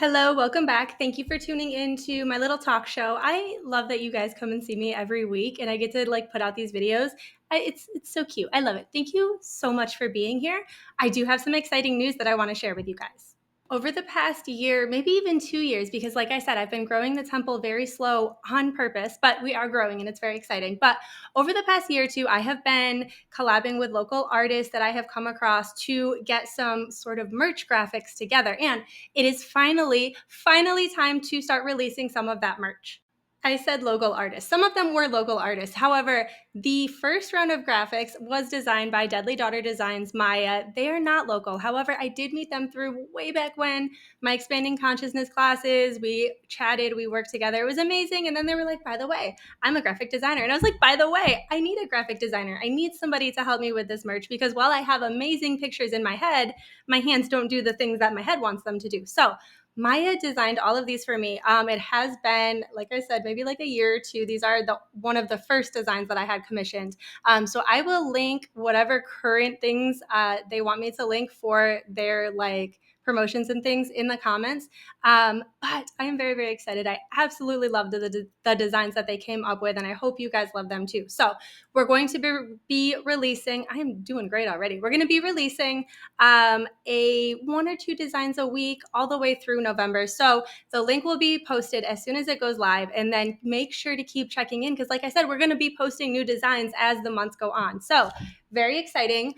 Hello, welcome back. Thank you for tuning in to my little talk show. I love that you guys come and see me every week and I get to put out these videos. It's so cute. I love it. Thank you so much for being here. I do have some exciting news that I want to share with you guys. Over the past year, maybe even 2 years, because like I said, I've been growing the temple very slow on purpose, but we are growing and it's very exciting. But over the past year or two, I have been collabing with local artists that I have come across to get some sort of merch graphics together. And it is finally time to start releasing some of that merch. I said local artists. Some of them were local artists. However, the first round of graphics was designed by Deadly Daughter Designs, Maya. They are not local. However, I did meet them through way back when my expanding consciousness classes. We chatted, we worked together. It was amazing. And then they were like, by the way, I'm a graphic designer. And I was like, by the way, I need a graphic designer. I need somebody to help me with this merch because while I have amazing pictures in my head, my hands don't do the things that my head wants them to do. So Maya designed all of these for me. It has been, like I said, maybe like a year or two. These are one of the first designs that I had commissioned. So I will link whatever current things they want me to link for their promotions and things in the comments. But I am very, very excited. I absolutely love the designs that they came up with, and I hope you guys love them too. So we're going to be releasing, I am doing great already. We're going to be releasing a 1 or 2 designs a week all the way through November. So the link will be posted as soon as it goes live, and then make sure to keep checking in because like I said, we're going to be posting new designs as the months go on. So very exciting.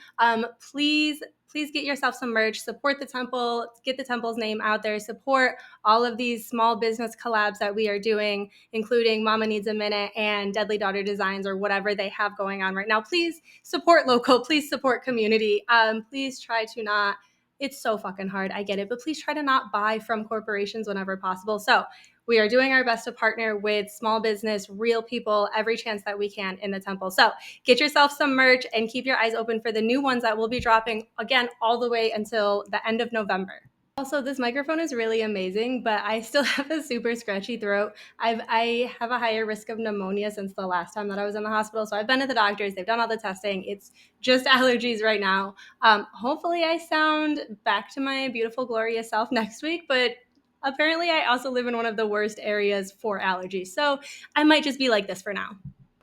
Please get yourself some merch, support the temple, get the temple's name out there, support all of these small business collabs that we are doing, including Mama Needs a Minute and Deadly Daughter Designs or whatever they have going on right now. Please support local, please support community. Please try to not, it's so fucking hard, I get it, but please try to not buy from corporations whenever possible. So we are doing our best to partner with small business, real people, every chance that we can in the temple. So get yourself some merch and keep your eyes open for the new ones that will be dropping again all the way until the end of November. Also, this microphone is really amazing, but I still have a super scratchy throat. I have a higher risk of pneumonia since the last time that I was in the hospital. So I've been to the doctors. They've done all the testing. It's just allergies right now. Hopefully I sound back to my beautiful, glorious self next week, but apparently I also live in one of the worst areas for allergies. So I might just be like this for now.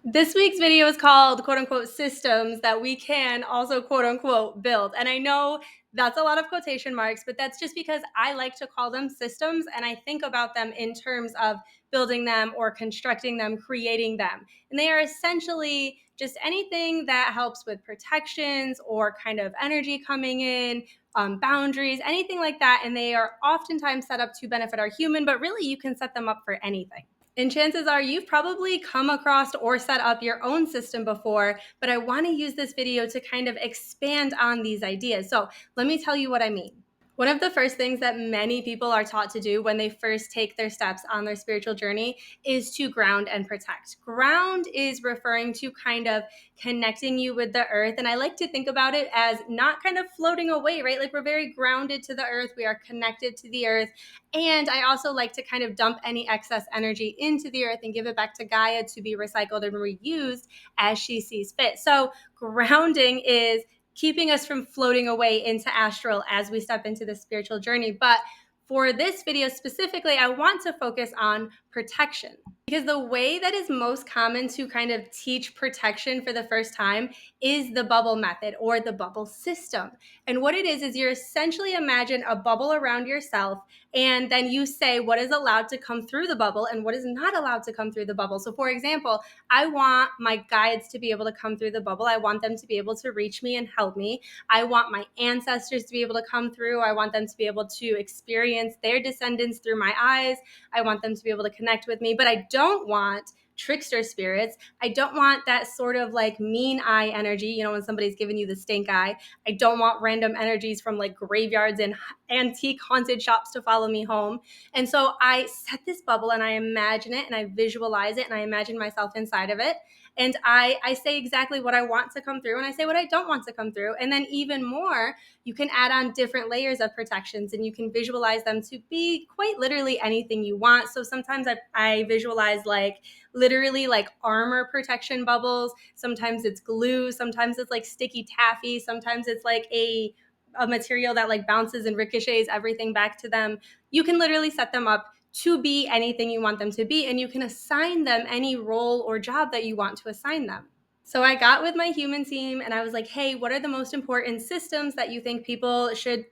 This week's video is called quote unquote systems that we can also quote unquote build. And I know that's a lot of quotation marks, but that's just because I like to call them systems and I think about them in terms of building them or constructing them, creating them. And they are essentially just anything that helps with protections or kind of energy coming in, boundaries, anything like that. And they are oftentimes set up to benefit our human, but really you can set them up for anything. And chances are you've probably come across or set up your own system before, but I want to use this video to kind of expand on these ideas. So let me tell you what I mean. One of the first things that many people are taught to do when they first take their steps on their spiritual journey is to ground and protect. Ground is referring to kind of connecting you with the earth. And I like to think about it as not kind of floating away, right? Like we're very grounded to the earth. We are connected to the earth. And I also like to kind of dump any excess energy into the earth and give it back to Gaia to be recycled and reused as she sees fit. So grounding is keeping us from floating away into astral as we step into the spiritual journey. But for this video specifically, I want to focus on protection because the way that is most common to kind of teach protection for the first time is the bubble method or the bubble system. And what it is you're essentially imagine a bubble around yourself and then you say what is allowed to come through the bubble and what is not allowed to come through the bubble. So for example, I want my guides to be able to come through the bubble. I want them to be able to reach me and help me. I want my ancestors to be able to come through. I want them to be able to experience their descendants through my eyes. I want them to be able to connect with me, but I don't want trickster spirits. I don't want that sort of like mean eye energy, you know, when somebody's giving you the stink eye. I don't want random energies from like graveyards and antique haunted shops to follow me home. And so I set this bubble and I imagine it and I visualize it and I imagine myself inside of it. And I say exactly what I want to come through and I say what I don't want to come through. And then even more, you can add on different layers of protections and you can visualize them to be quite literally anything you want. So sometimes I visualize like literally like armor protection bubbles. Sometimes it's glue. Sometimes it's like sticky taffy. Sometimes it's like a a material that like bounces and ricochets everything back to them. You can literally set them up to be anything you want them to be, and you can assign them any role or job that you want to assign them. So I got with my human team and I was like, hey, what are the most important systems that you think people should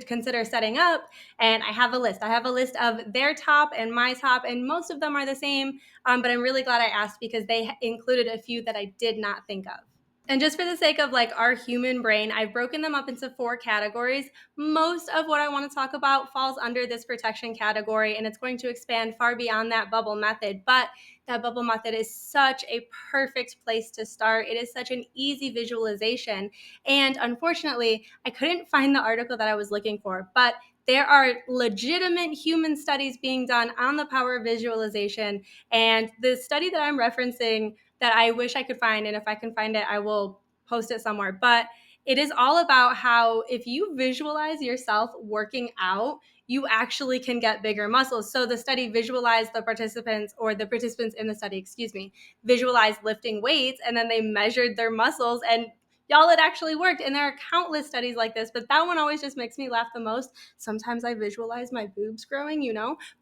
consider setting up? And I have a list. I have a list of their top and my top, and most of them are the same. But I'm really glad I asked because they included a few that I did not think of. And just for the sake of like our human brain, I've broken them up into 4 categories. Most of what I want to talk about falls under this protection category, and it's going to expand far beyond that bubble method. But that bubble method is such a perfect place to start. It is such an easy visualization. And unfortunately, I couldn't find the article that I was looking for, but there are legitimate human studies being done on the power of visualization. And the study that I'm referencing that I wish I could find, and if I can find it, I will post it somewhere. But it is all about how if you visualize yourself working out, you actually can get bigger muscles. So the study visualized the participants, or the participants in the study, excuse me, visualized lifting weights, and then they measured their muscles, and y'all, it actually worked. And there are countless studies like this, but that one always just makes me laugh the most. Sometimes I visualize my boobs growing,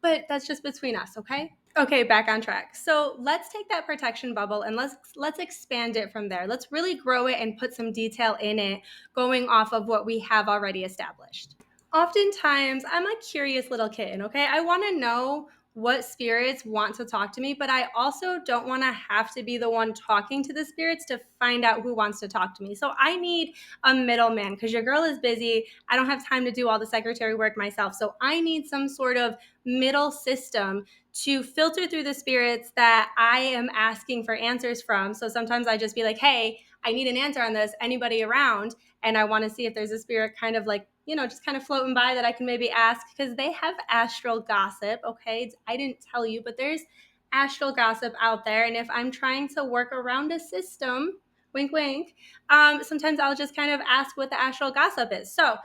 but that's just between us, okay? Okay, back on track. So let's take that protection bubble and let's expand it from there. Let's really grow it and put some detail in it, going off of what we have already established. Oftentimes, I'm a curious little kitten, okay? I want to know what spirits want to talk to me, but I also don't want to have to be the one talking to the spirits to find out who wants to talk to me. So I need a middleman because your girl is busy. I don't have time to do all the secretary work myself. So I need some sort of middle system to filter through the spirits that I am asking for answers from. So sometimes I just be like, hey, I need an answer on this. Anybody around? And I want to see if there's a spirit kind of like, just kind of floating by that I can maybe ask, because they have astral gossip. Okay. I didn't tell you, but there's astral gossip out there. And if I'm trying to work around a system, wink, wink, sometimes I'll just kind of ask what the astral gossip is. So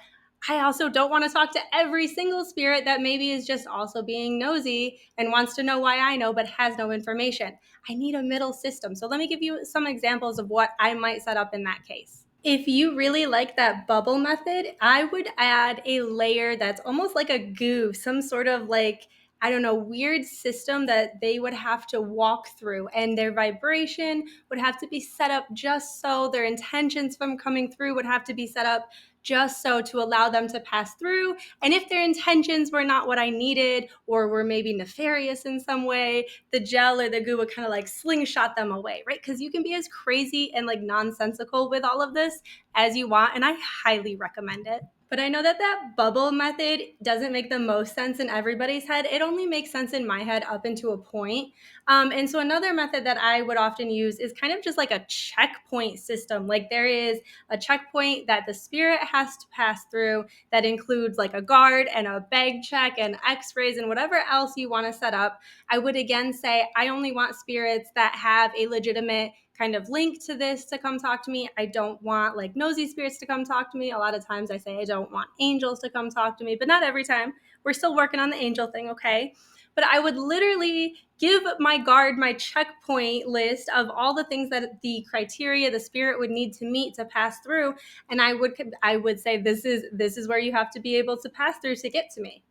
I also don't want to talk to every single spirit that maybe is just also being nosy and wants to know why I know but has no information. I need a middle system. So let me give you some examples of what I might set up in that case. If you really like that bubble method, I would add a layer that's almost like a goo, some sort of like, I don't know, weird system that they would have to walk through, and their vibration would have to be set up just so their intentions from coming through would have to be set up just so to allow them to pass through. And if their intentions were not what I needed or were maybe nefarious in some way, the gel or the goo would kind of like slingshot them away, right? Because you can be as crazy and like nonsensical with all of this as you want, and I highly recommend it. But I know that that bubble method doesn't make the most sense in everybody's head. It only makes sense in my head up into a point. And so another method that I would often use is kind of just like a checkpoint system. Like there is a checkpoint that the spirit has to pass through that includes like a guard and a bag check and x-rays and whatever else you want to set up. I would again say I only want spirits that have a legitimate kind of link to this to come talk to me. I don't want like nosy spirits to come talk to me. A lot of times I say I don't want angels to come talk to me, but not every time. We're still working on the angel thing, okay? But I would literally give my guard my checkpoint list of all the things that the criteria the spirit would need to meet to pass through, and I would say this is where you have to be able to pass through to get to me.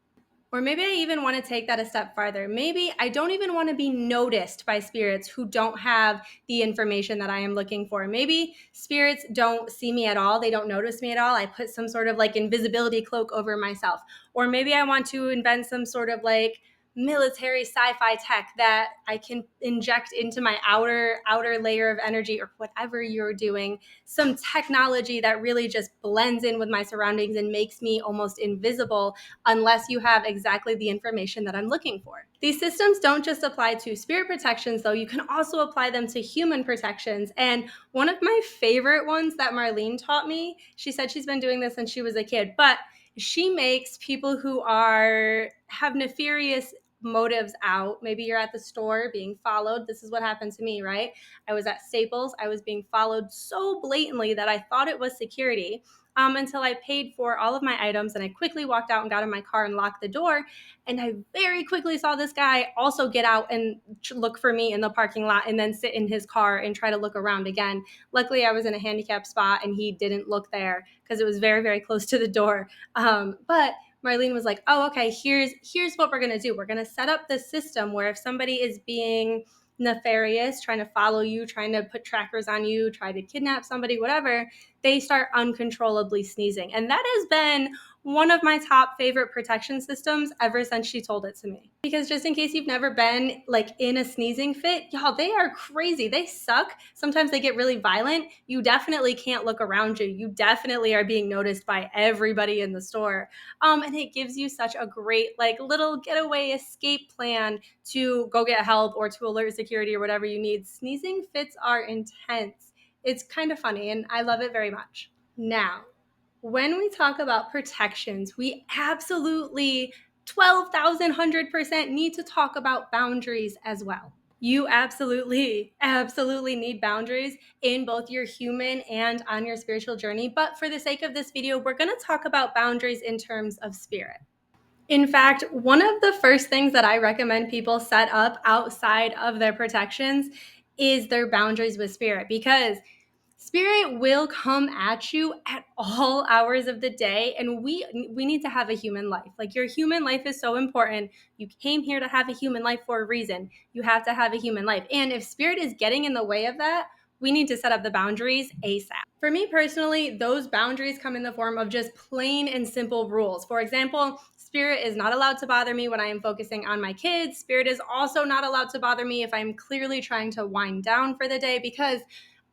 Or maybe I even want to take that a step farther. Maybe I don't even want to be noticed by spirits who don't have the information that I am looking for. Maybe spirits don't see me at all. They don't notice me at all. I put some sort of like invisibility cloak over myself. Or maybe I want to invent some sort of like military sci-fi tech that I can inject into my outer layer of energy, or whatever you're doing, some technology that really just blends in with my surroundings and makes me almost invisible unless you have exactly the information that I'm looking for. These systems don't just apply to spirit protections, though. You can also apply them to human protections. And one of my favorite ones that Marlene taught me, she said she's been doing this since she was a kid, but she makes people who have nefarious motives out. Maybe you're at the store being followed. This is what happened to me, right? I was at Staples. I was being followed so blatantly that I thought it was security. until I paid for all of my items, and I quickly walked out and got in my car and locked the door. And I very quickly saw this guy also get out and look for me in the parking lot and then sit in his car and try to look around again. Luckily, I was in a handicapped spot and he didn't look there because it was very, very close to the door. But Marlene was like, oh, okay, here's what we're going to do. We're going to set up this system where if somebody is being nefarious, trying to follow you, trying to put trackers on you, try to kidnap somebody, whatever, they start uncontrollably sneezing. And that has been one of my top favorite protection systems ever since she told it to me. Because just in case you've never been like in a sneezing fit, y'all, they are crazy. They suck. Sometimes they get really violent. You definitely can't look around you. You definitely are being noticed by everybody in the store. And it gives you such a great like little getaway escape plan to go get help or to alert security or whatever you need. Sneezing fits are intense. It's kind of funny and I love it very much. Now, when we talk about protections, we absolutely 12,100% need to talk about boundaries as well. You absolutely need boundaries in both your human and on your spiritual journey. But for the sake of this video, we're going to talk about boundaries in terms of spirit. In fact, one of the first things that I recommend people set up outside of their protections is their boundaries with spirit, because spirit will come at you at all hours of the day, and we need to have a human life. Like, your human life is so important. You came here to have a human life for a reason. You have to have a human life. And if spirit is getting in the way of that, we need to set up the boundaries ASAP. For me personally, those boundaries come in the form of just plain and simple rules. For example, spirit is not allowed to bother me when I am focusing on my kids. Spirit is also not allowed to bother me if I'm clearly trying to wind down for the day, because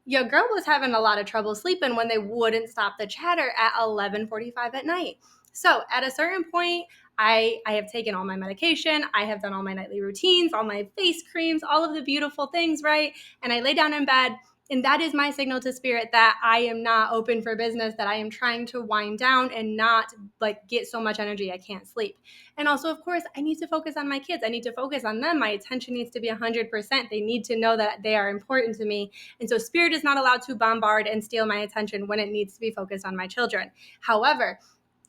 your girl was having a lot of trouble sleeping when they wouldn't stop the chatter at 11:45 at night. So at a certain point, I have taken all my medication, I have done all my nightly routines, all my face creams, all of the beautiful things, right? And I lay down in bed, and that is my signal to spirit that I am not open for business, that I am trying to wind down and not like get so much energy I can't sleep. And also, of course, I need to focus on my kids. I need to focus on them. My attention needs to be 100%. They need to know that they are important to me. And so spirit is not allowed to bombard and steal my attention when it needs to be focused on my children. However,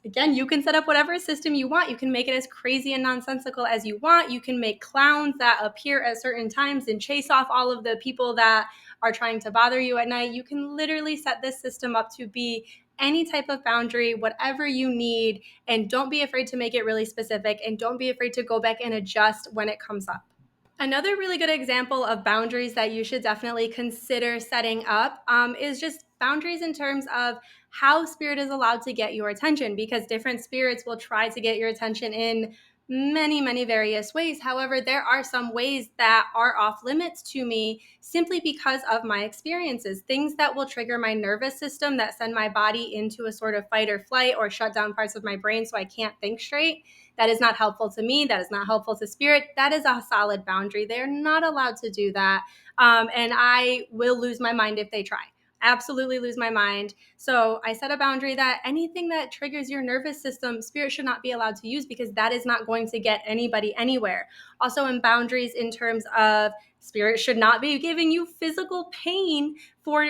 again, you can set up whatever system you want. You can make it as crazy and nonsensical as you want. You can make clowns that appear at certain times and chase off all of the people that are trying to bother you at night. You can literally set this system up to be any type of boundary, whatever you need, and don't be afraid to make it really specific, and don't be afraid to go back and adjust when it comes up. Another really good example of boundaries that you should definitely consider setting up is just boundaries in terms of how spirit is allowed to get your attention, because different spirits will try to get your attention in many, many various ways. However, there are some ways that are off limits to me simply because of my experiences, things that will trigger my nervous system, that send my body into a sort of fight or flight or shut down parts of my brain so I can't think straight. That is not helpful to me. That is not helpful to spirit. That is a solid boundary. They're not allowed to do that. And I will lose my mind if they try. Absolutely lose my mind. So I set a boundary that anything that triggers your nervous system, spirit should not be allowed to use, because that is not going to get anybody anywhere. Also, in boundaries in terms of spirit should not be giving you physical pain for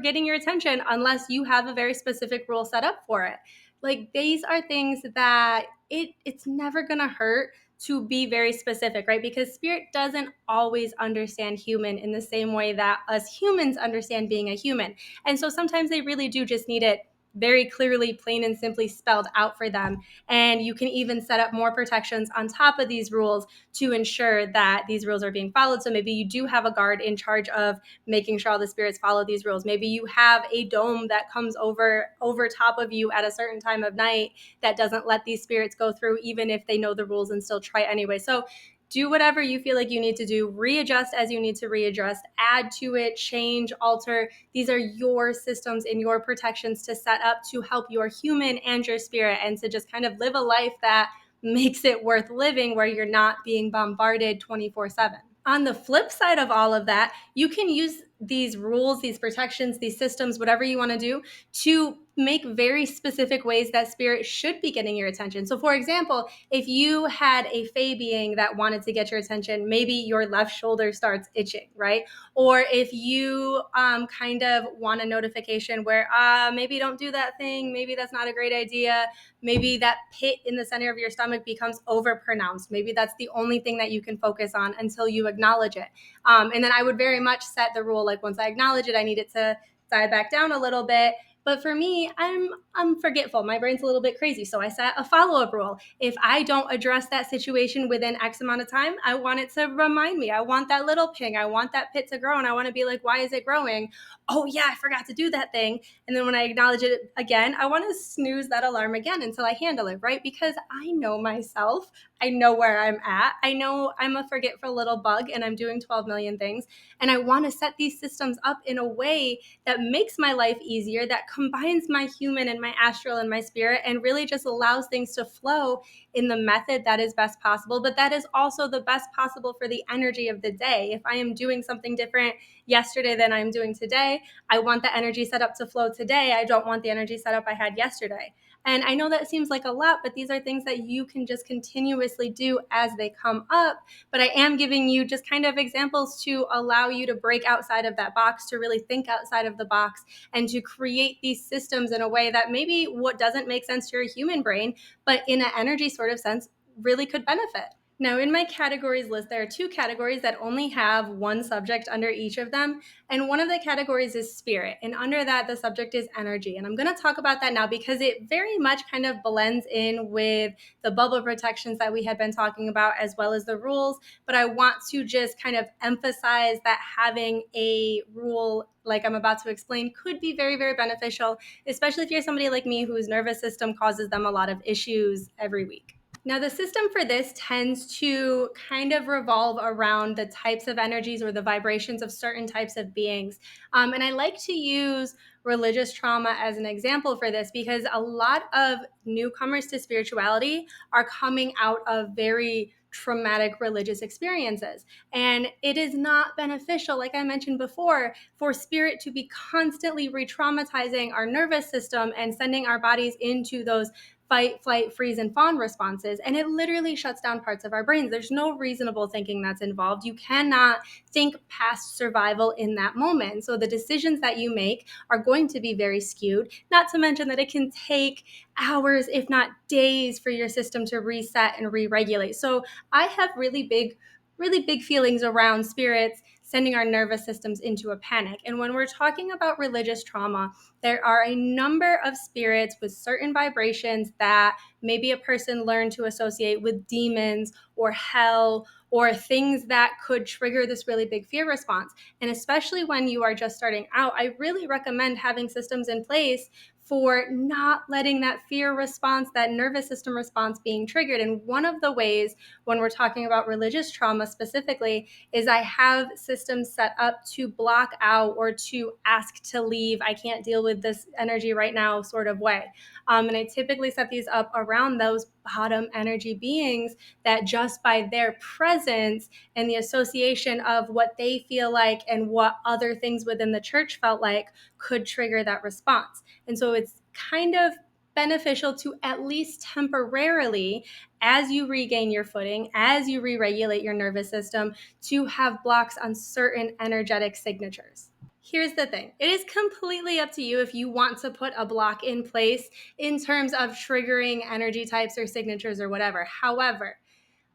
getting your attention unless you have a very specific rule set up for it. Like, these are things that it's never gonna hurt to be very specific, right? Because spirit doesn't always understand human in the same way that us humans understand being a human. And so sometimes they really do just need it very clearly, plain and simply spelled out for them. And you can even set up more protections on top of these rules to ensure that these rules are being followed. So maybe you do have a guard in charge of making sure all the spirits follow these rules. Maybe you have a dome that comes over top of you at a certain time of night that doesn't let these spirits go through, even if they know the rules and still try anyway. So do whatever you feel like you need to do, readjust as you need to readjust, add to it, change, alter. These are your systems and your protections to set up to help your human and your spirit, and to just kind of live a life that makes it worth living, where you're not being bombarded 24/7. On the flip side of all of that, you can use these rules, these protections, these systems, whatever you want to do, to make very specific ways that spirit should be getting your attention. So for example, if you had a fae being that wanted to get your attention, maybe your left shoulder starts itching, right? Or if you kind of want a notification where maybe don't do that thing, maybe that's not a great idea, maybe that pit in the center of your stomach becomes over pronounced, maybe that's the only thing that you can focus on until you acknowledge it. And then I would very much set the rule, like once I acknowledge it, I need it to die back down a little bit. But for me, I'm forgetful. My brain's a little bit crazy. So I set a follow-up rule. If I don't address that situation within X amount of time, I want it to remind me. I want that little ping. I want that pit to grow. And I want to be like, why is it growing? Oh yeah, I forgot to do that thing. And then when I acknowledge it again, I want to snooze that alarm again until I handle it, right? Because I know myself. I know where I'm at. I know I'm a forgetful little bug and I'm doing 12 million things. And I want to set these systems up in a way that makes my life easier, that combines my human and my astral and my spirit, and really just allows things to flow in the method that is best possible, but that is also the best possible for the energy of the day. If I am doing something different yesterday than I'm doing today, I want the energy set up to flow today. I don't want the energy set up I had yesterday. And I know that seems like a lot, but these are things that you can just continuously do as they come up. But I am giving you just kind of examples to allow you to break outside of that box, to really think outside of the box, and to create these systems in a way that maybe what doesn't make sense to your human brain, but in an energy sort of sense, really could benefit. Now, in my categories list, there are 2 categories that only have one subject under each of them. And one of the categories is spirit. And under that, the subject is energy. And I'm going to talk about that now because it very much kind of blends in with the bubble protections that we had been talking about, as well as the rules. But I want to just kind of emphasize that having a rule like I'm about to explain could be very, very beneficial, especially if you're somebody like me whose nervous system causes them a lot of issues every week. Now, the system for this tends to kind of revolve around the types of energies or the vibrations of certain types of beings. And I like to use religious trauma as an example for this because a lot of newcomers to spirituality are coming out of very traumatic religious experiences. And it is not beneficial, like I mentioned before, for spirit to be constantly re traumatizing our nervous system and sending our bodies into those fight, flight, freeze, and fawn responses. And it literally shuts down parts of our brains. There's no reasonable thinking that's involved. You cannot think past survival in that moment. So the decisions that you make are going to be very skewed, not to mention that it can take hours, if not days, for your system to reset and re-regulate. So I have really big feelings around spirits sending our nervous systems into a panic. And when we're talking about religious trauma, there are a number of spirits with certain vibrations that maybe a person learned to associate with demons or hell or things that could trigger this really big fear response. And especially when you are just starting out, I really recommend having systems in place for not letting that fear response, that nervous system response being triggered. And one of the ways, when we're talking about religious trauma specifically, is I have systems set up to block out or to ask to leave. I can't deal with this energy right now, sort of way. And I typically set these up around those bottom energy beings that just by their presence and the association of what they feel like and what other things within the church felt like could trigger that response. And so it's kind of beneficial to at least temporarily, as you regain your footing, as you re-regulate your nervous system, to have blocks on certain energetic signatures. Here's the thing. It is completely up to you if you want to put a block in place in terms of triggering energy types or signatures or whatever. However,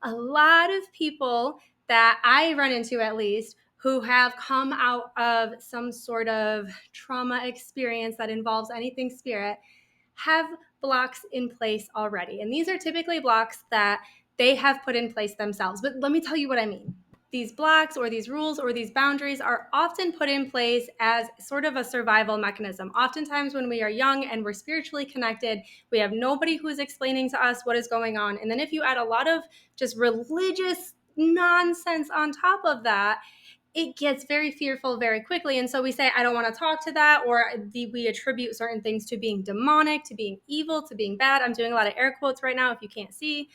a lot of people that I run into, at least, who have come out of some sort of trauma experience that involves anything spirit, have blocks in place already. And these are typically blocks that they have put in place themselves. But let me tell you what I mean. These blocks or these rules or these boundaries are often put in place as sort of a survival mechanism. Oftentimes when we are young and we're spiritually connected, we have nobody who's explaining to us what is going on. And then if you add a lot of just religious nonsense on top of that, it gets very fearful very quickly. And so we say, I don't want to talk to that, or we attribute certain things to being demonic, to being evil, to being bad. I'm doing a lot of air quotes right now if you can't see.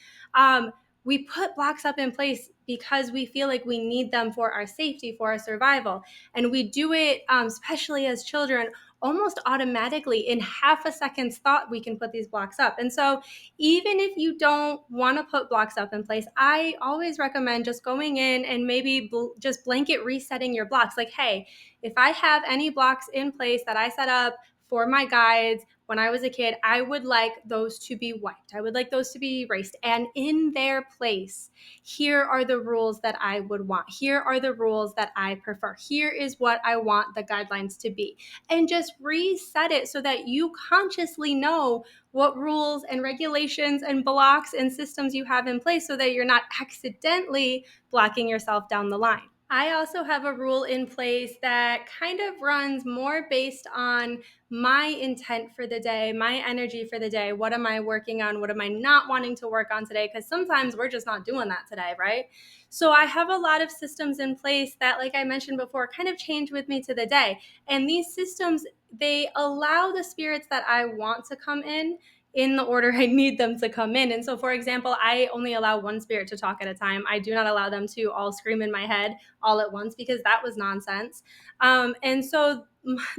we put blocks up in place because we feel like we need them for our safety, for our survival. And we do it, especially as children, almost automatically. In half a second's thought, we can put these blocks up. And so, even if you don't want to put blocks up in place, I always recommend just going in and maybe just blanket resetting your blocks. Like, hey, if I have any blocks in place that I set up for my guides when I was a kid, I would like those to be wiped. I would like those to be erased. And in their place, here are the rules that I would want. Here are the rules that I prefer. Here is what I want the guidelines to be. And just reset it so that you consciously know what rules and regulations and blocks and systems you have in place so that you're not accidentally blocking yourself down the line. I also have a rule in place that kind of runs more based on my intent for the day, my energy for the day. What am I working on? What am I not wanting to work on today? Because sometimes we're just not doing that today, right? So I have a lot of systems in place that, like I mentioned before, kind of change with me to the day. And these systems, they allow the spirits that I want to come in the order I need them to come in. And so, for example, I only allow one spirit to talk at a time. I do not allow them to all scream in my head all at once because that was nonsense. And so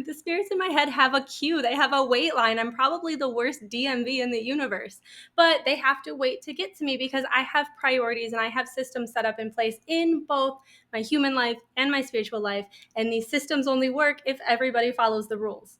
the spirits in my head have a queue. They have a wait line. I'm probably the worst DMV in the universe, but they have to wait to get to me because I have priorities and I have systems set up in place in both my human life and my spiritual life. And these systems only work if everybody follows the rules.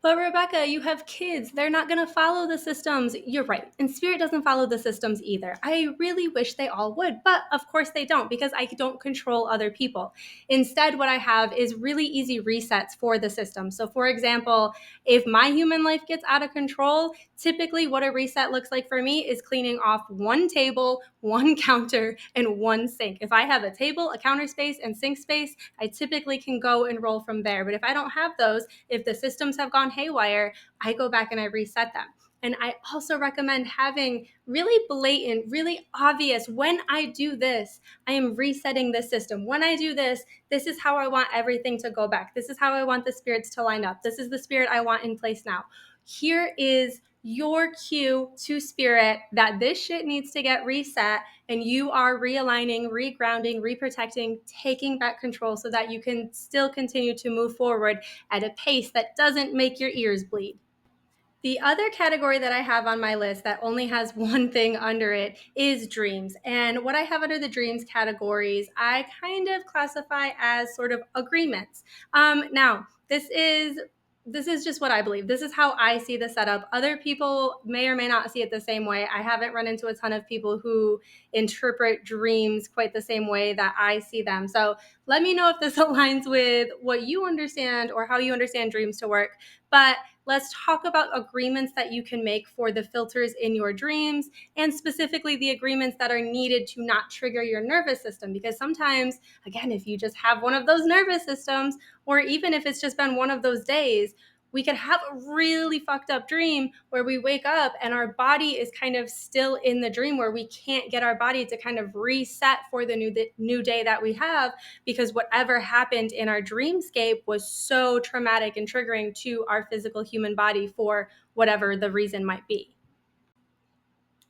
But Rebecca, you have kids. They're not going to follow the systems. You're right. And Spirit doesn't follow the systems either. I really wish they all would, but of course they don't because I don't control other people. Instead, what I have is really easy resets for the system. So, for example, if my human life gets out of control, typically what a reset looks like for me is cleaning off one table, one counter, and one sink. If I have a table, a counter space, and sink space, I typically can go and roll from there. But if I don't have those, if the systems have gone haywire, I go back and I reset them. And I also recommend having really blatant, really obvious, when I do this, I am resetting the system. When I do this, this is how I want everything to go back. This is how I want the spirits to line up. This is the spirit I want in place now. Here is your cue to spirit that this shit needs to get reset, and you are realigning, regrounding, reprotecting, taking back control so that you can still continue to move forward at a pace that doesn't make your ears bleed. The other category that I have on my list that only has one thing under it is dreams. And what I have under the dreams categories, I kind of classify as sort of agreements. Now, this is just what I believe. This is how I see the setup. Other people may or may not see it the same way. I haven't run into a ton of people who interpret dreams quite the same way that I see them. So let me know if this aligns with what you understand or how you understand dreams to work. But let's talk about agreements that you can make for the filters in your dreams, and specifically the agreements that are needed to not trigger your nervous system. Because sometimes, again, if you just have one of those nervous systems, or even if it's just been one of those days, we could have a really fucked up dream where we wake up and our body is kind of still in the dream, where we can't get our body to kind of reset for the new day that we have, because whatever happened in our dreamscape was so traumatic and triggering to our physical human body for whatever the reason might be.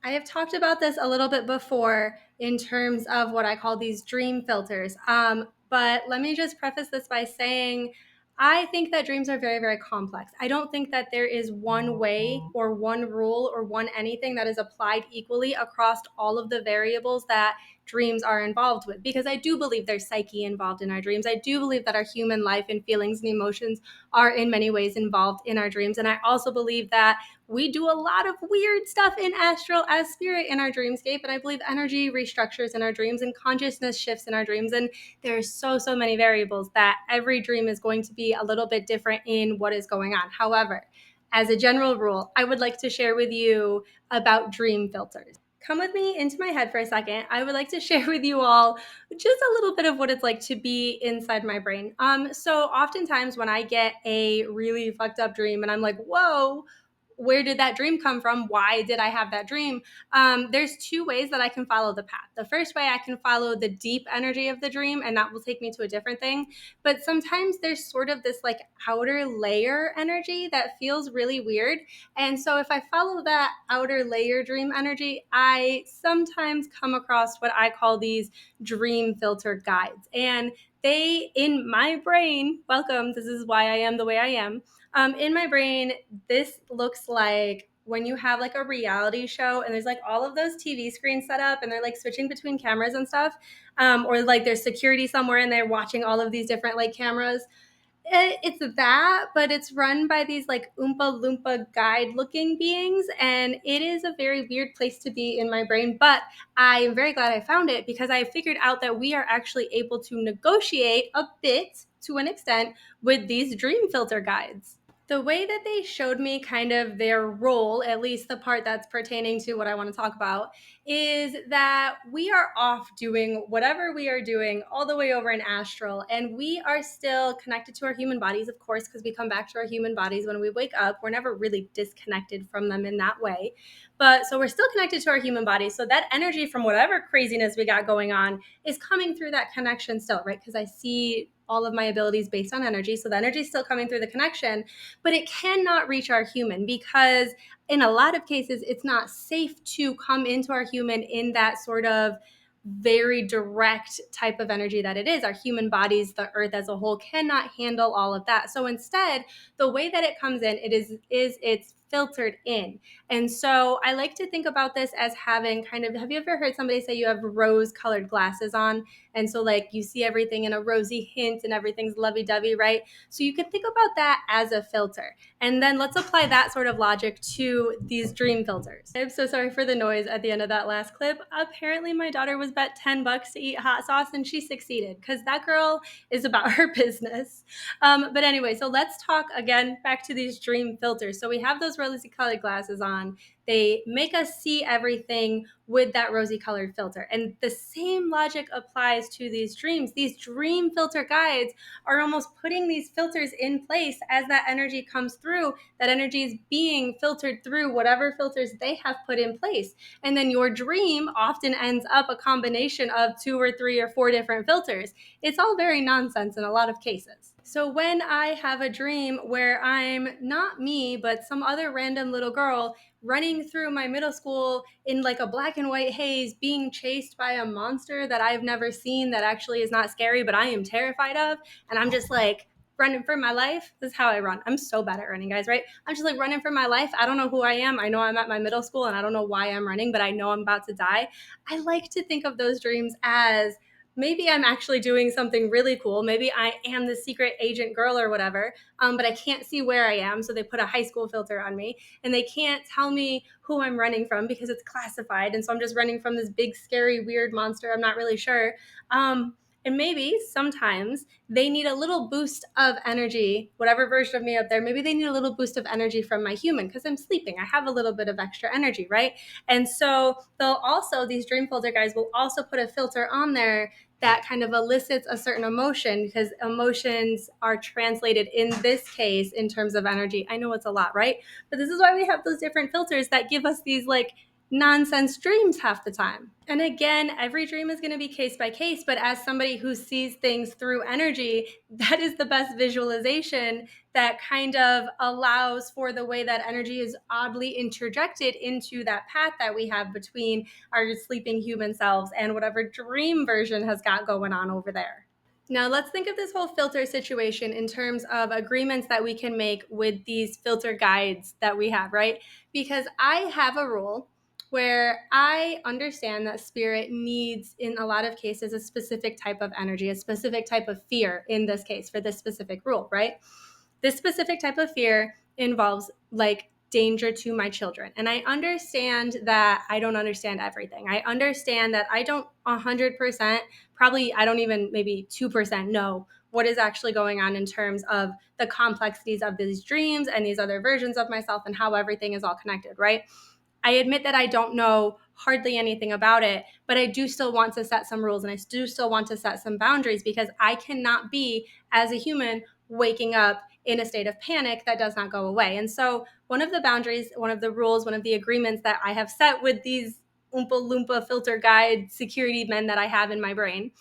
I have talked about this a little bit before in terms of what I call these dream filters. But let me just preface this by saying I think that dreams are very, very complex. I don't think that there is one way or one rule or one anything that is applied equally across all of the variables that dreams are involved with, because I do believe there's psyche involved in our dreams. I do believe that our human life and feelings and emotions are in many ways involved in our dreams. And I also believe that we do a lot of weird stuff in astral as spirit in our dreamscape. And I believe energy restructures in our dreams and consciousness shifts in our dreams. And there's so many variables that every dream is going to be a little bit different in what is going on. However, as a general rule, I would like to share with you about dream filters. Come with me into my head for a second. I would like to share with you all just a little bit of what it's like to be inside my brain. So oftentimes when I get a really fucked up dream and I'm like, whoa, where did that dream come from? Why did I have that dream? There's two ways that I can follow the path. The first way, I can follow the deep energy of the dream, and that will take me to a different thing. But sometimes there's sort of this like outer layer energy that feels really weird. And so if I follow that outer layer dream energy, I sometimes come across what I call these dream filter guides. And they, in my brain, welcome, this is why I am the way I am. In my brain, this looks like when you have like a reality show and there's like all of those TV screens set up and they're like switching between cameras and stuff, or like there's security somewhere and they're watching all of these different like cameras. It's that, but it's run by these like Oompa Loompa guide looking beings. And it is a very weird place to be in my brain. But I am very glad I found it because I figured out that we are actually able to negotiate a bit to an extent with these dream filter guides. The way that they showed me kind of their role, at least the part that's pertaining to what I want to talk about, is that we are off doing whatever we are doing all the way over in astral, and we are still connected to our human bodies, of course, because we come back to our human bodies when we wake up. We're never really disconnected from them in that way. But so we're still connected to our human bodies. So that energy from whatever craziness we got going on is coming through that connection still, right? Because I see all of my abilities based on energy. So the energy is still coming through the connection, but it cannot reach our human because in a lot of cases, it's not safe to come into our human in that sort of very direct type of energy that it is. Our human bodies, the earth as a whole, cannot handle all of that. So instead, the way that it comes in, it's filtered in. And so I like to think about this as having kind of, have you ever heard somebody say you have rose colored glasses on? And so like you see everything in a rosy hint and everything's lovey-dovey, right? So you can think about that as a filter. And then let's apply that sort of logic to these dream filters. I'm so sorry for the noise at the end of that last clip. Apparently my daughter was bet $10 to eat hot sauce and she succeeded because that girl is about her business. But anyway, so let's talk again back to these dream filters. So we have those rosy colored glasses on. They make us see everything with that rosy colored filter. And the same logic applies to these dreams. These dream filter guides are almost putting these filters in place as that energy comes through. That energy is being filtered through whatever filters they have put in place. And then your dream often ends up a combination of 2 or 3 or 4 different filters. It's all very nonsense in a lot of cases. So when I have a dream where I'm not me, but some other random little girl running through my middle school in like a black and white haze, being chased by a monster that I've never seen that actually is not scary, but I am terrified of, and I'm just like running for my life. This is how I run. I'm so bad at running, guys, right? I'm just like running for my life. I don't know who I am. I know I'm at my middle school and I don't know why I'm running, but I know I'm about to die. I like to think of those dreams as maybe I'm actually doing something really cool. Maybe I am the secret agent girl or whatever, but I can't see where I am. So they put a high school filter on me and they can't tell me who I'm running from because it's classified. And so I'm just running from this big, scary, weird monster. I'm not really sure. And maybe sometimes they need a little boost of energy, whatever version of me up there, maybe they need a little boost of energy from my human because I'm sleeping. I have a little bit of extra energy, right? And so they'll also, these dream filter guys will also put a filter on there that kind of elicits a certain emotion because emotions are translated in this case in terms of energy. I know it's a lot, right? But this is why we have those different filters that give us these like nonsense dreams half the time. And again, every dream is going to be case by case, but as somebody who sees things through energy, that is the best visualization that kind of allows for the way that energy is oddly interjected into that path that we have between our sleeping human selves and whatever dream version has got going on over there. Now, let's think of this whole filter situation in terms of agreements that we can make with these filter guides that we have, right? Because I have a rule where I understand that spirit needs, in a lot of cases, a specific type of energy, a specific type of fear in this case for this specific rule, right? This specific type of fear involves like danger to my children. And I understand that I don't understand everything. I understand that I don't 100%, probably I don't even maybe 2% know what is actually going on in terms of the complexities of these dreams and these other versions of myself and how everything is all connected, right? I admit that I don't know hardly anything about it, but I do still want to set some rules and I do still want to set some boundaries because I cannot be, as a human, waking up in a state of panic that does not go away. And so one of the boundaries, one of the rules, one of the agreements that I have set with these Oompa Loompa filter guide security men that I have in my brain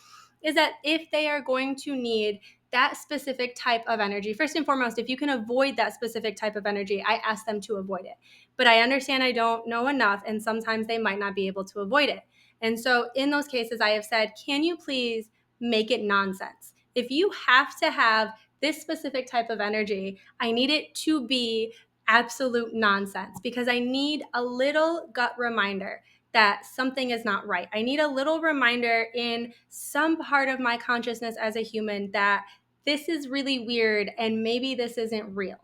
is that if they are going to need that specific type of energy, first and foremost, if you can avoid that specific type of energy, I ask them to avoid it. But I understand I don't know enough, and sometimes they might not be able to avoid it. And so in those cases, I have said, can you please make it nonsense? If you have to have this specific type of energy, I need it to be absolute nonsense, because I need a little gut reminder that something is not right. I need a little reminder in some part of my consciousness as a human that this is really weird and maybe this isn't real.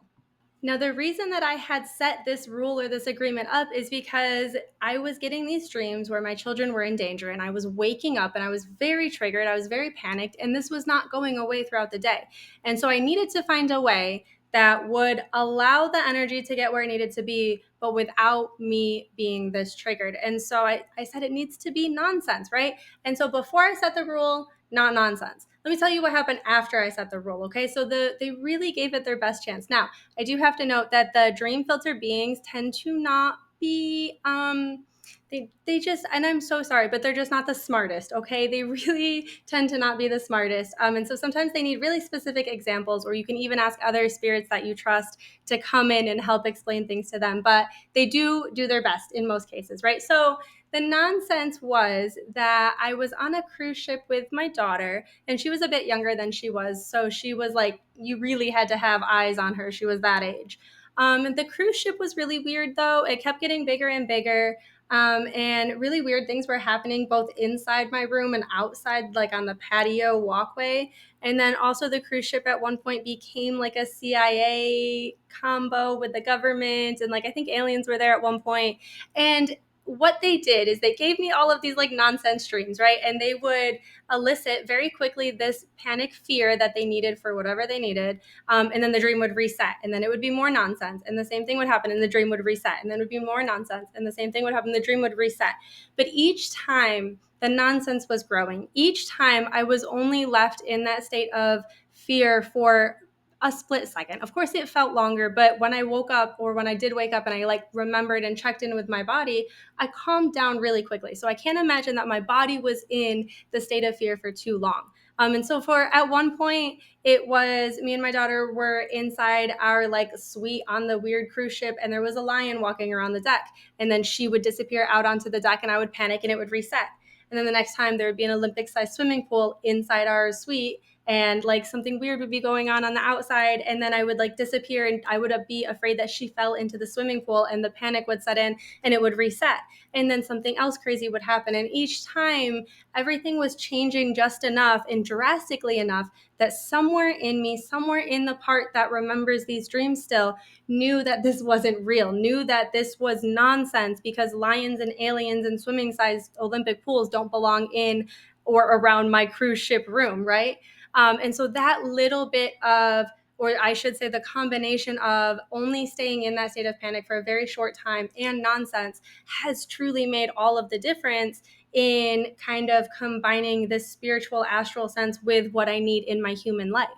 Now, the reason that I had set this rule or this agreement up is because I was getting these dreams where my children were in danger, and I was waking up and I was very triggered. I was very panicked, and this was not going away throughout the day. And so I needed to find a way that would allow the energy to get where it needed to be, but without me being this triggered. And so I said it needs to be nonsense, right? And so before I set the rule, not nonsense. Let me tell you what happened after I set the rule, okay? So they really gave it their best chance. Now, I do have to note that the dream filter beings tend to not be they just, and I'm so sorry, but they're just not the smartest, okay? They really tend to not be the smartest. And so sometimes they need really specific examples, or you can even ask other spirits that you trust to come in and help explain things to them. But they do their best in most cases, right? So the nonsense was that I was on a cruise ship with my daughter, and she was a bit younger than she was. So she was like, you really had to have eyes on her. She was that age. The cruise ship was really weird, though. It kept getting bigger and bigger. And really weird things were happening both inside my room and outside, like on the patio walkway. And then also the cruise ship at one point became like a CIA combo with the government. And like, I think aliens were there at one point. And what they did is they gave me all of these like nonsense dreams, right? And they would elicit very quickly this panic fear that they needed for whatever they needed. And then the dream would reset, and then it would be more nonsense. And the same thing would happen, and the dream would reset. And then it would be more nonsense, and the same thing would happen, the dream would reset. But each time the nonsense was growing. Each time I was only left in that state of fear for a split second. Of course, it felt longer, but when I woke up, or when I did wake up and I like remembered and checked in with my body, I calmed down really quickly. So I can't imagine that my body was in the state of fear for too long. And so at one point, it was me and my daughter were inside our like suite on the weird cruise ship, and there was a lion walking around the deck, and then she would disappear out onto the deck, and I would panic and it would reset. And then the next time there would be an Olympic-sized swimming pool inside our suite, and like something weird would be going on the outside, and then I would like disappear, and I would be afraid that she fell into the swimming pool, and the panic would set in and it would reset, and then something else crazy would happen. And each time everything was changing just enough and drastically enough that somewhere in me, somewhere in the part that remembers these dreams still, knew that this wasn't real, knew that this was nonsense, because lions and aliens and swimming sized Olympic pools don't belong in or around my cruise ship room, right? And so that little bit of, or I should say the combination of only staying in that state of panic for a very short time and nonsense has truly made all of the difference in kind of combining this spiritual astral sense with what I need in my human life.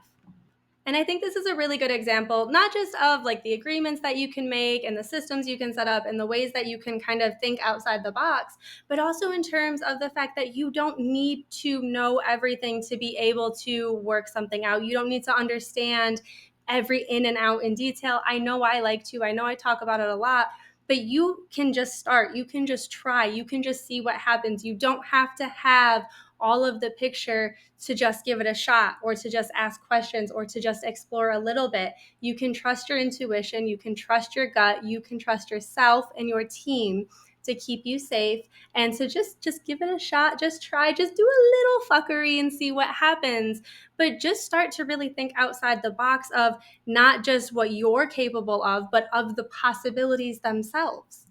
And I think this is a really good example, not just of like the agreements that you can make and the systems you can set up and the ways that you can kind of think outside the box, but also in terms of the fact that you don't need to know everything to be able to work something out. You don't need to understand every in and out in detail. I know I like to, I know I talk about it a lot, but you can just start. You can just try. You can just see what happens. You don't have to have all of the picture to just give it a shot, or to just ask questions, or to just explore a little bit. You can trust your intuition, you can trust your gut, you can trust yourself and your team to keep you safe, and to just give it a shot. Just try, just do a little fuckery and see what happens. But just start to really think outside the box of not just what you're capable of, but of the possibilities themselves.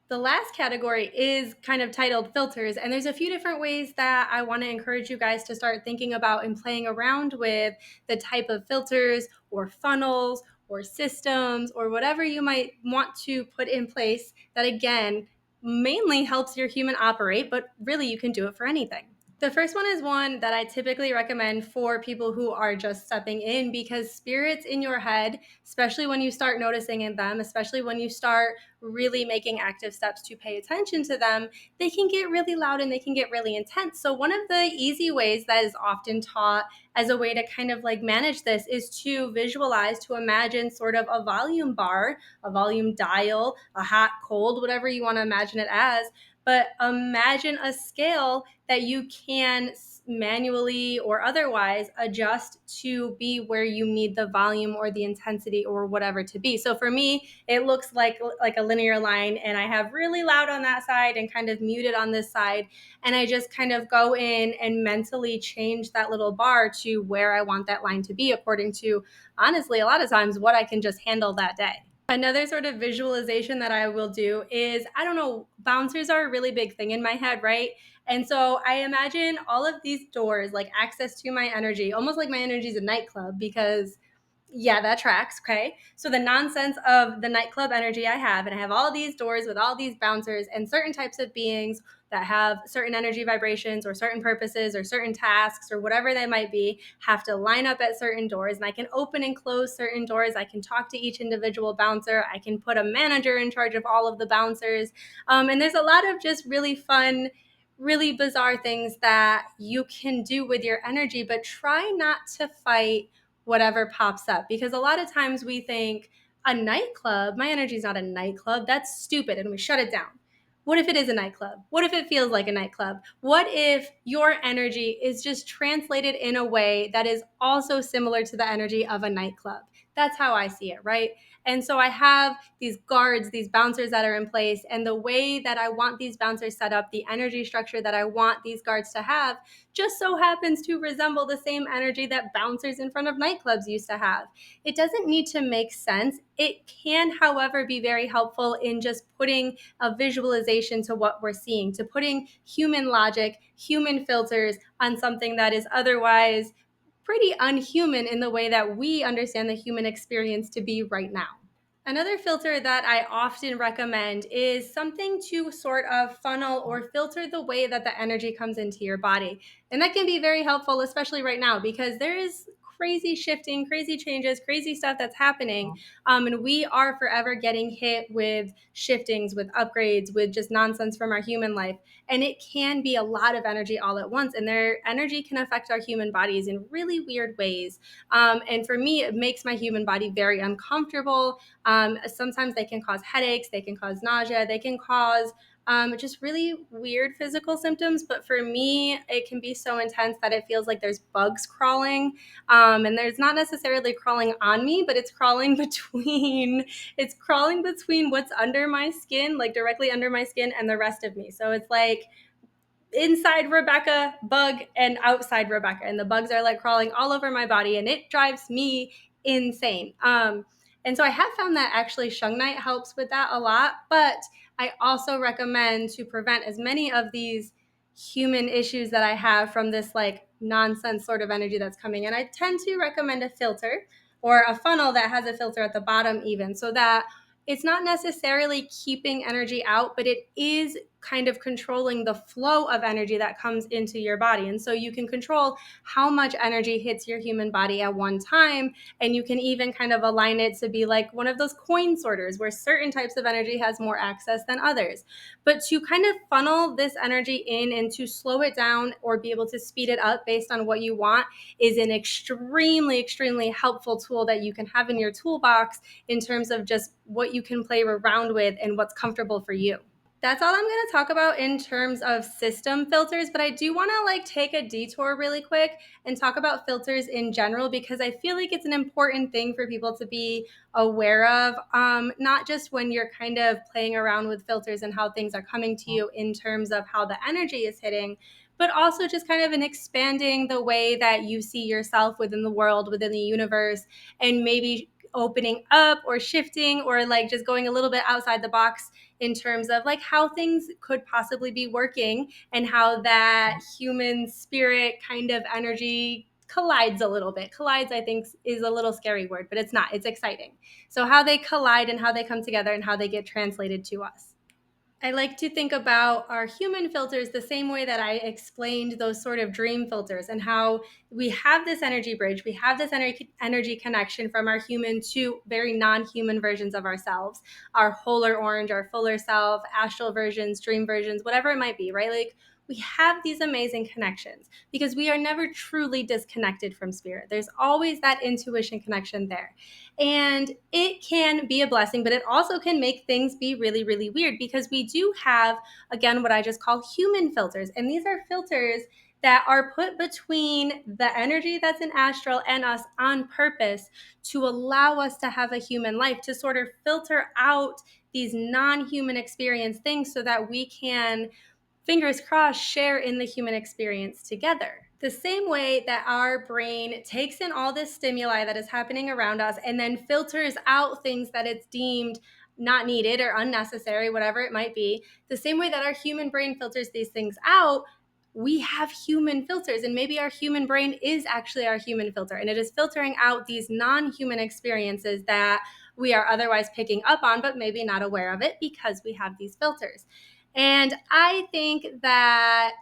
The last category is kind of titled filters, and there's a few different ways that I want to encourage you guys to start thinking about and playing around with the type of filters or funnels or systems or whatever you might want to put in place that, again, mainly helps your human operate, but really you can do it for anything. The first one is one that I typically recommend for people who are just stepping in, because spirits in your head, especially when you start noticing in them, especially when you start really making active steps to pay attention to them, they can get really loud and they can get really intense. So, one of the easy ways that is often taught as a way to kind of like manage this is to visualize, to imagine sort of a volume bar, a volume dial, a hot, cold, whatever you want to imagine it as. But imagine a scale that you can manually or otherwise adjust to be where you need the volume or the intensity or whatever to be. So for me, it looks like a linear line, and I have really loud on that side and kind of muted on this side, and I just kind of go in and mentally change that little bar to where I want that line to be according to, honestly, a lot of times what I can just handle that day. Another sort of visualization that I will do is, I don't know, bouncers are a really big thing in my head, right? And so I imagine all of these doors, like access to my energy, almost like my energy is a nightclub, because yeah, that tracks. Okay. So the nonsense of the nightclub energy I have, and I have all these doors with all these bouncers and certain types of beings that have certain energy vibrations or certain purposes or certain tasks or whatever they might be, have to line up at certain doors. And I can open and close certain doors. I can talk to each individual bouncer. I can put a manager in charge of all of the bouncers. And there's a lot of just really fun, really bizarre things that you can do with your energy, but try not to fight whatever pops up, because a lot of times we think, a nightclub, my energy is not a nightclub, that's stupid, and we shut it down. What if it is a nightclub? What if it feels like a nightclub? What if your energy is just translated in a way that is also similar to the energy of a nightclub? That's how I see it, right? And so I have these guards, these bouncers that are in place, and the way that I want these bouncers set up, the energy structure that I want these guards to have, just so happens to resemble the same energy that bouncers in front of nightclubs used to have. It doesn't need to make sense. It can, however, be very helpful in just putting a visualization to what we're seeing, to putting human logic, human filters on something that is otherwise pretty unhuman in the way that we understand the human experience to be right now. Another filter that I often recommend is something to sort of funnel or filter the way that the energy comes into your body. And that can be very helpful, especially right now, because there is crazy shifting, crazy changes, crazy stuff that's happening. And we are forever getting hit with shiftings, with upgrades, with just nonsense from our human life. And it can be a lot of energy all at once. And their energy can affect our human bodies in really weird ways. And for me, it makes my human body very uncomfortable. Sometimes they can cause headaches, they can cause nausea, they can cause just really weird physical symptoms. But for me, it can be so intense that it feels like there's bugs crawling. And there's not necessarily crawling on me, but it's crawling between, it's crawling between what's under my skin, like directly under my skin, and the rest of me. So it's like inside Rebecca bug and outside Rebecca, and the bugs are like crawling all over my body, and it drives me insane. And so I have found that actually Shungite helps with that a lot, but I also recommend, to prevent as many of these human issues that I have from this like nonsense sort of energy that's coming in, I tend to recommend a filter or a funnel that has a filter at the bottom, even, so that it's not necessarily keeping energy out, but it is kind of controlling the flow of energy that comes into your body. And so you can control how much energy hits your human body at one time. And you can even kind of align it to be like one of those coin sorters where certain types of energy has more access than others. But to kind of funnel this energy in and to slow it down or be able to speed it up based on what you want is an extremely, extremely helpful tool that you can have in your toolbox in terms of just what you can play around with and what's comfortable for you. That's all I'm going to talk about in terms of system filters, but I do want to like take a detour really quick and talk about filters in general, because I feel like it's an important thing for people to be aware of, not just when you're kind of playing around with filters and how things are coming to you in terms of how the energy is hitting, but also just kind of in expanding the way that you see yourself within the world, within the universe, and maybe opening up or shifting or like just going a little bit outside the box in terms of like how things could possibly be working and how that human spirit kind of energy collides a little bit. Collides, I think, is a little scary word, but it's not. It's exciting. So how they collide and how they come together and how they get translated to us. I like to think about our human filters the same way that I explained those sort of dream filters, and how we have this energy bridge, we have this energy connection from our human to very non-human versions of ourselves, our wholer orange, our fuller self, astral versions, dream versions, whatever it might be, right? Like, we have these amazing connections because we are never truly disconnected from spirit. There's always that intuition connection there. And it can be a blessing, but it also can make things be really, really weird because we do have, again, what I just call human filters. And these are filters that are put between the energy that's in astral and us on purpose to allow us to have a human life, to sort of filter out these non-human experience things so that we can, fingers crossed, share in the human experience together. The same way that our brain takes in all this stimuli that is happening around us and then filters out things that it's deemed not needed or unnecessary, whatever it might be, the same way that our human brain filters these things out, we have human filters. And maybe our human brain is actually our human filter, and it is filtering out these non-human experiences that we are otherwise picking up on, but maybe not aware of it because we have these filters. And I think that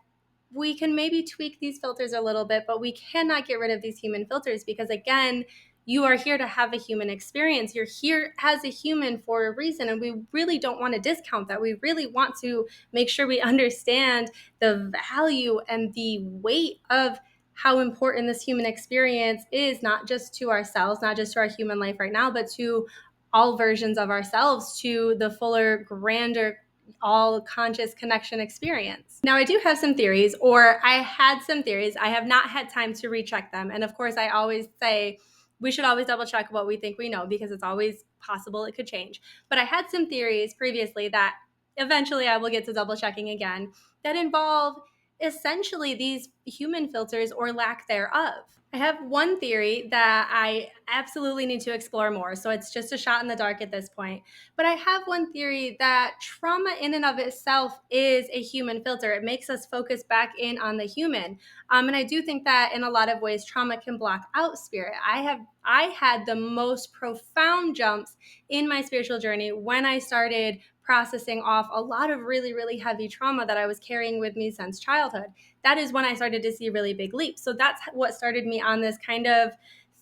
we can maybe tweak these filters a little bit, but we cannot get rid of these human filters because, again, you are here to have a human experience. You're here as a human for a reason, and we really don't want to discount that. We really want to make sure we understand the value and the weight of how important this human experience is, not just to ourselves, not just to our human life right now, but to all versions of ourselves, to the fuller, grander, all conscious connection experience. Now, I do have some theories, or I had some theories. I have not had time to recheck them. And of course, I always say we should always double check what we think we know because it's always possible it could change. But I had some theories previously that eventually I will get to double checking again that involve essentially these human filters or lack thereof. I have one theory that I absolutely need to explore more, so it's just a shot in the dark at this point. But I have one theory that trauma in and of itself is a human filter. It makes us focus back in on the human. And I do think that in a lot of ways, trauma can block out spirit. I had the most profound jumps in my spiritual journey when I started processing off a lot of really, really heavy trauma that I was carrying with me since childhood. That is when I started to see really big leaps. So that's what started me on this kind of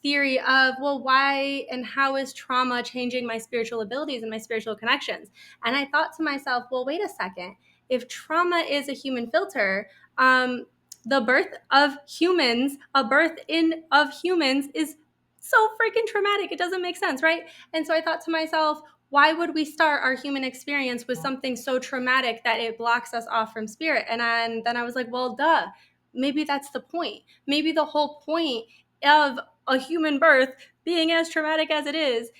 theory of, well, why and how is trauma changing my spiritual abilities and my spiritual connections? And I thought to myself, well, wait a second. If trauma is a human filter, the birth of humans, a birth in of humans is so freaking traumatic. It doesn't make sense, right? And so I thought to myself, why would we start our human experience with something so traumatic that it blocks us off from spirit? And then I was like, well, duh, maybe that's the point. Maybe the whole point of a human birth being as traumatic as it is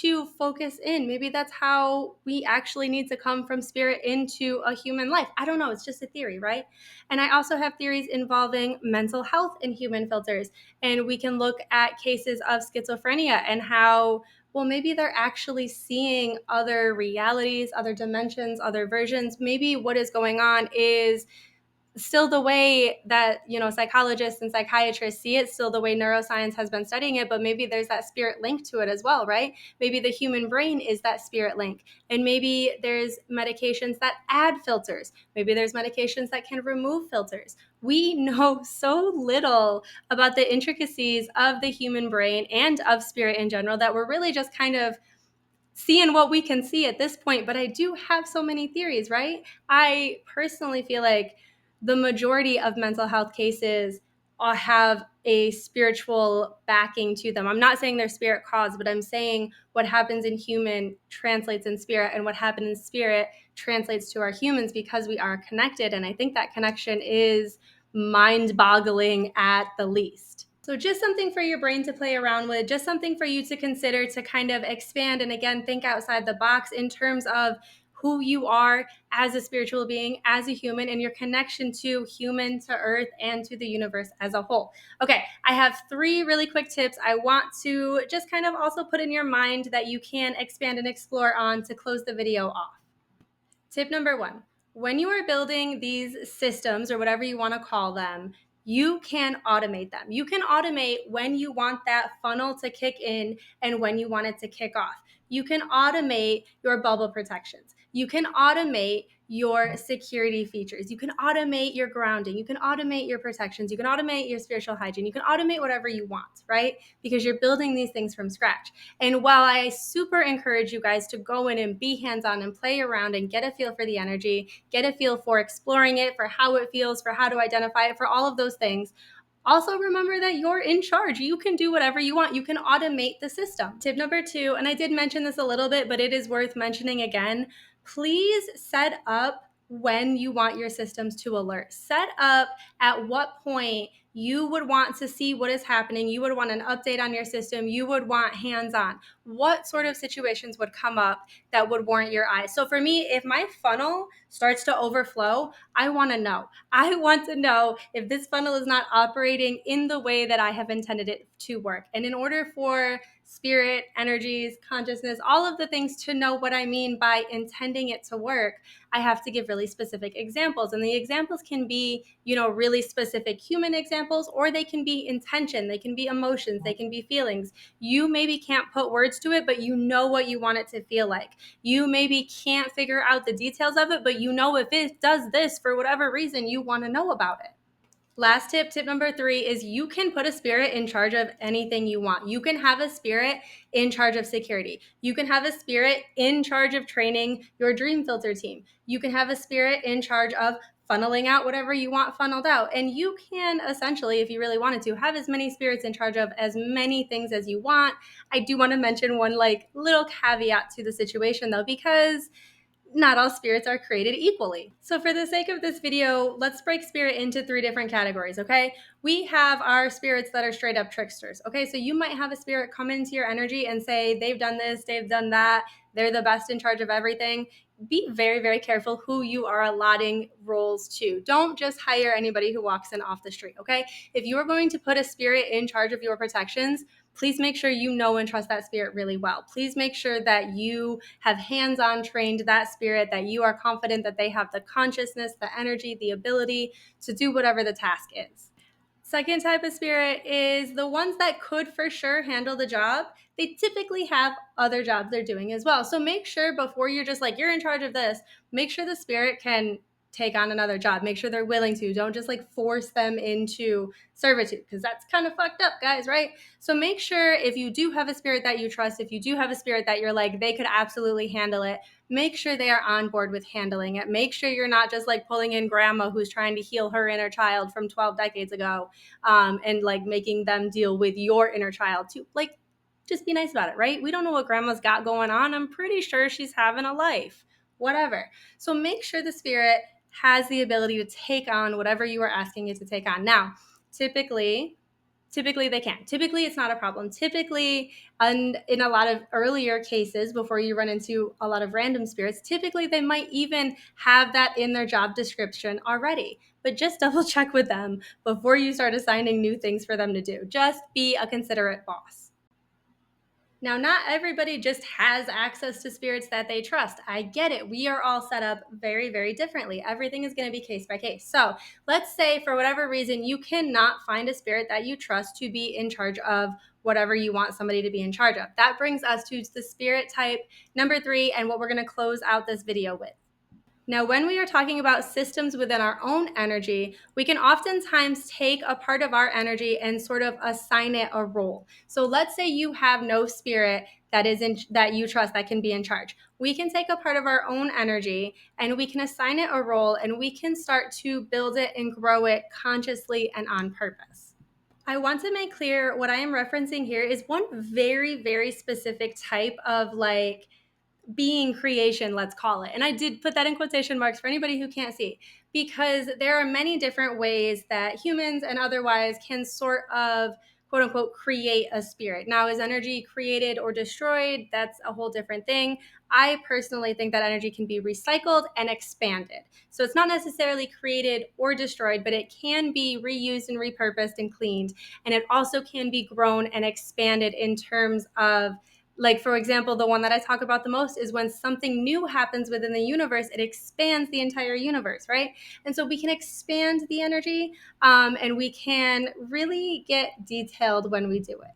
to focus in. Maybe that's how we actually need to come from spirit into a human life. I don't know. It's just a theory, right? And I also have theories involving mental health and human filters. And we can look at cases of schizophrenia and how, well, maybe they're actually seeing other realities, other dimensions, other versions. Maybe what is going on is still the way that, psychologists and psychiatrists see it, still the way neuroscience has been studying it, but maybe there's that spirit link to it as well, right? Maybe the human brain is that spirit link, and maybe there's medications that add filters, maybe there's medications that can remove filters. We know so little about the intricacies of the human brain and of spirit in general that we're really just kind of seeing what we can see at this point. But I do have so many theories, right? I personally feel like the majority of mental health cases have a spiritual backing to them. I'm not saying they're spirit caused, but I'm saying what happens in human translates in spirit, and what happens in spirit translates to our humans because we are connected. And I think that connection is mind-boggling at the least. So just something for your brain to play around with, just something for you to consider, to kind of expand and, again, think outside the box in terms of who you are as a spiritual being, as a human, and your connection to human, to earth, and to the universe as a whole. Okay, I have 3 really quick tips I want to just kind of also put in your mind that you can expand and explore on to close the video off. Tip number 1, when you are building these systems or whatever you want to call them, you can automate them. You can automate when you want that funnel to kick in and when you want it to kick off. You can automate your bubble protections. You can automate your security features. You can automate your grounding. You can automate your protections. You can automate your spiritual hygiene. You can automate whatever you want, right? Because you're building these things from scratch. And while I super encourage you guys to go in and be hands-on and play around and get a feel for the energy, get a feel for exploring it, for how it feels, for how to identify it, for all of those things, also remember that you're in charge. You can do whatever you want. You can automate the system. Tip number 2, and I did mention this a little bit, but it is worth mentioning again. Please set up when you want your systems to alert. Set up at what point you would want to see what is happening. You would want an update on your system. You would want hands-on. What sort of situations would come up that would warrant your eyes? So for me, if my funnel starts to overflow, I want to know. I want to know if this funnel is not operating in the way that I have intended it to work. And in order for spirit, energies, consciousness, all of the things to know what I mean by intending it to work, I have to give really specific examples. And the examples can be, really specific human examples, or they can be intention, they can be emotions, they can be feelings. You maybe can't put words to it, but you know what you want it to feel like. You maybe can't figure out the details of it, but if it does this for whatever reason, you want to know about it. Last tip number 3 is you can put a spirit in charge of anything you want. You can have a spirit in charge of security. You can have a spirit in charge of training your dream filter team. You can have a spirit in charge of funneling out whatever you want funneled out. And you can essentially, if you really wanted to, have as many spirits in charge of as many things as you want. I do want to mention one little caveat to the situation though, because not all spirits are created equally. So for the sake of this video, let's break spirit into 3 different categories, okay? We have our spirits that are straight up tricksters, okay? So you might have a spirit come into your energy and say, they've done this, they've done that, they're the best in charge of everything. Be very, very careful who you are allotting roles to. Don't just hire anybody who walks in off the street, okay? If you are going to put a spirit in charge of your protections, please make sure you know and trust that spirit really well. Please make sure that you have hands-on trained that spirit, that you are confident that they have the consciousness, the energy, the ability to do whatever the task is. Second type of spirit is the ones that could for sure handle the job. They typically have other jobs they're doing as well. So make sure before you're just you're in charge of this, make sure the spirit can take on another job. Make sure they're willing to. Don't just force them into servitude, because that's kind of fucked up, guys, right? So make sure if you do have a spirit that you trust, if you do have a spirit that you're they could absolutely handle it, make sure they are on board with handling it. Make sure you're not just pulling in grandma who's trying to heal her inner child from 12 decades ago and making them deal with your inner child too. Just be nice about it, right? We don't know what grandma's got going on. I'm pretty sure she's having a life, whatever. So make sure the spirit has the ability to take on whatever you are asking it to take on. Now, typically they can. Typically, it's not a problem. Typically, and in a lot of earlier cases, before you run into a lot of random spirits, typically they might even have that in their job description already. But just double check with them before you start assigning new things for them to do. Just be a considerate boss. Now, not everybody just has access to spirits that they trust. I get it. We are all set up very, very differently. Everything is going to be case by case. So let's say for whatever reason, you cannot find a spirit that you trust to be in charge of whatever you want somebody to be in charge of. That brings us to the spirit type number 3 and what we're going to close out this video with. Now, when we are talking about systems within our own energy, we can oftentimes take a part of our energy and sort of assign it a role. So let's say you have no spirit that you trust that can be in charge. We can take a part of our own energy and we can assign it a role, and we can start to build it and grow it consciously and on purpose. I want to make clear what I am referencing here is one very, very specific type of being creation, let's call it. And I did put that in quotation marks for anybody who can't see, because there are many different ways that humans and otherwise can sort of quote unquote create a spirit. Now, is energy created or destroyed? That's a whole different thing. I personally think that energy can be recycled and expanded. So it's not necessarily created or destroyed, but it can be reused and repurposed and cleaned. And it also can be grown and expanded in terms of, for example, the one that I talk about the most is when something new happens within the universe, it expands the entire universe, right? And so we can expand the energy and we can really get detailed when we do it.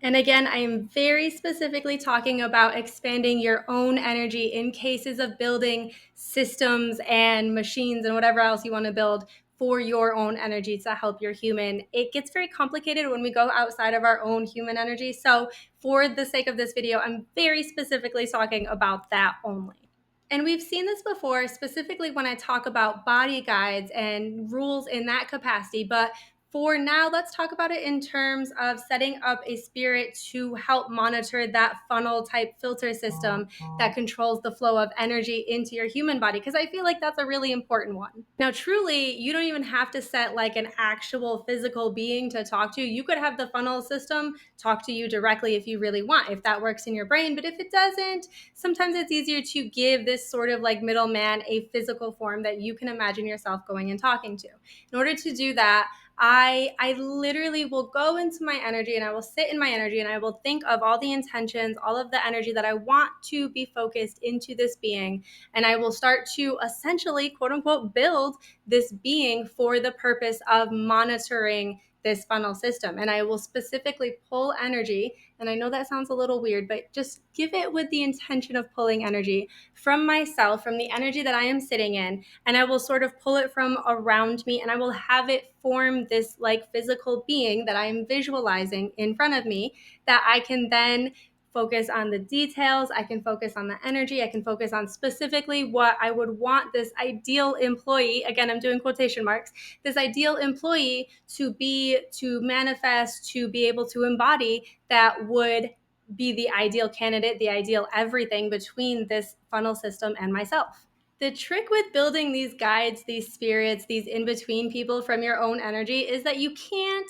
And again, I am very specifically talking about expanding your own energy in cases of building systems and machines and whatever else you want to build for your own energy to help your human. It gets very complicated when we go outside of our own human energy. So for the sake of this video, I'm very specifically talking about that only. And we've seen this before, specifically when I talk about body guides and rules in that capacity. But for now, let's talk about it in terms of setting up a spirit to help monitor that funnel type filter system that controls the flow of energy into your human body, because I feel like that's a really important one. Now, truly, you don't even have to set like an actual physical being to talk to. You could have the funnel system talk to you directly if you really want, if that works in your brain. But if it doesn't, sometimes it's easier to give this sort of like middleman a physical form that you can imagine yourself going and talking to. In order to do that, I literally will go into my energy and I will sit in my energy and I will think of all the intentions, all of the energy that I want to be focused into this being. And I will start to essentially, quote unquote, build this being for the purpose of monitoring this funnel system. And I will specifically pull energy. And I know that sounds a little weird, but just give it with the intention of pulling energy from myself, from the energy that I am sitting in. And I will sort of pull it from around me and I will have it form this like physical being that I am visualizing in front of me that I can then focus on the details. I can focus on the energy. I can focus on specifically what I would want this ideal employee, again, I'm doing quotation marks, this ideal employee to be, to manifest, to be able to embody that would be the ideal candidate, the ideal everything between this funnel system and myself. The trick with building these guides, these spirits, these in-between people from your own energy is that you can't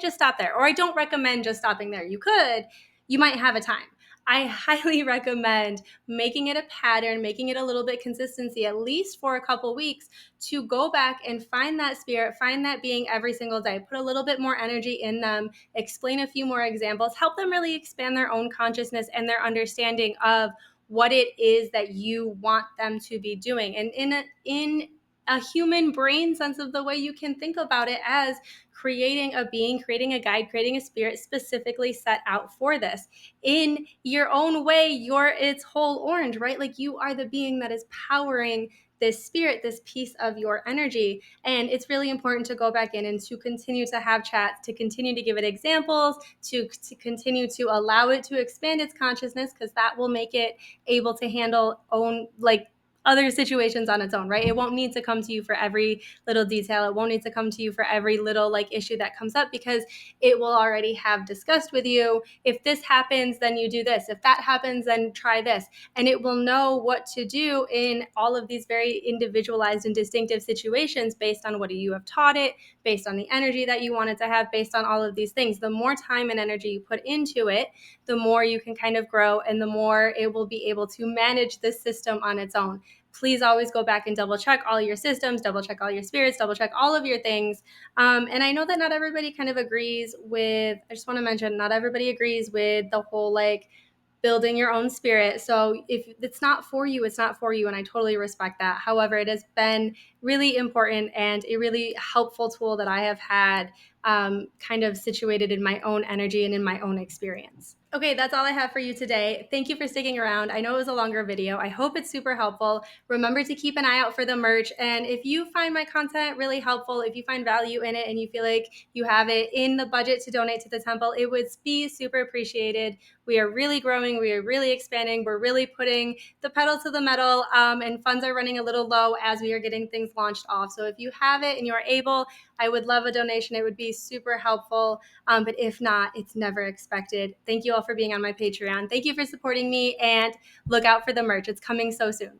just stop there. Or I don't recommend just stopping there. You could, you might have a time. I highly recommend making it a pattern, making it a little bit consistency, at least for a couple weeks, to go back and find that spirit, find that being every single day, put a little bit more energy in them, explain a few more examples, help them really expand their own consciousness and their understanding of what it is that you want them to be doing. And in a human brain sense of the way you can think about it as creating a being, creating a guide, creating a spirit specifically set out for this. In your own way, you're its whole orange, right? Like you are the being that is powering this spirit, this piece of your energy. And it's really important to go back in and to continue to have chats, to continue to give it examples, to continue to allow it to expand its consciousness, because that will make it able to handle own like other situations on its own, right? It won't need to come to you for every little detail. It won't need to come to you for every little like issue that comes up, because it will already have discussed with you, if this happens, then you do this. If that happens, then try this. And it will know what to do in all of these very individualized and distinctive situations based on what you have taught it, based on the energy that you want it to have, based on all of these things. The more time and energy you put into it, the more you can kind of grow and the more it will be able to manage this system on its own. Please always go back and double check all your systems, double check all your spirits, double check all of your things. And I know that not everybody kind of agrees with, I just want to mention, not everybody agrees with the whole like building your own spirit. So if it's not for you, it's not for you. And I totally respect that. However, it has been really important and a really helpful tool that I have had kind of situated in my own energy and in my own experience. Okay, that's all I have for you today. Thank you for sticking around. I know it was a longer video. I hope it's super helpful. Remember to keep an eye out for the merch. And if you find my content really helpful, if you find value in it and you feel like you have it in the budget to donate to the temple, it would be super appreciated. We are really growing. We are really expanding. We're really putting the pedal to the metal, and funds are running a little low as we are getting things launched off. So if you have it and you are able, I would love a donation. It would be super helpful. But if not, it's never expected. Thank you all for being on my Patreon. Thank you for supporting me, and look out for the merch. It's coming so soon.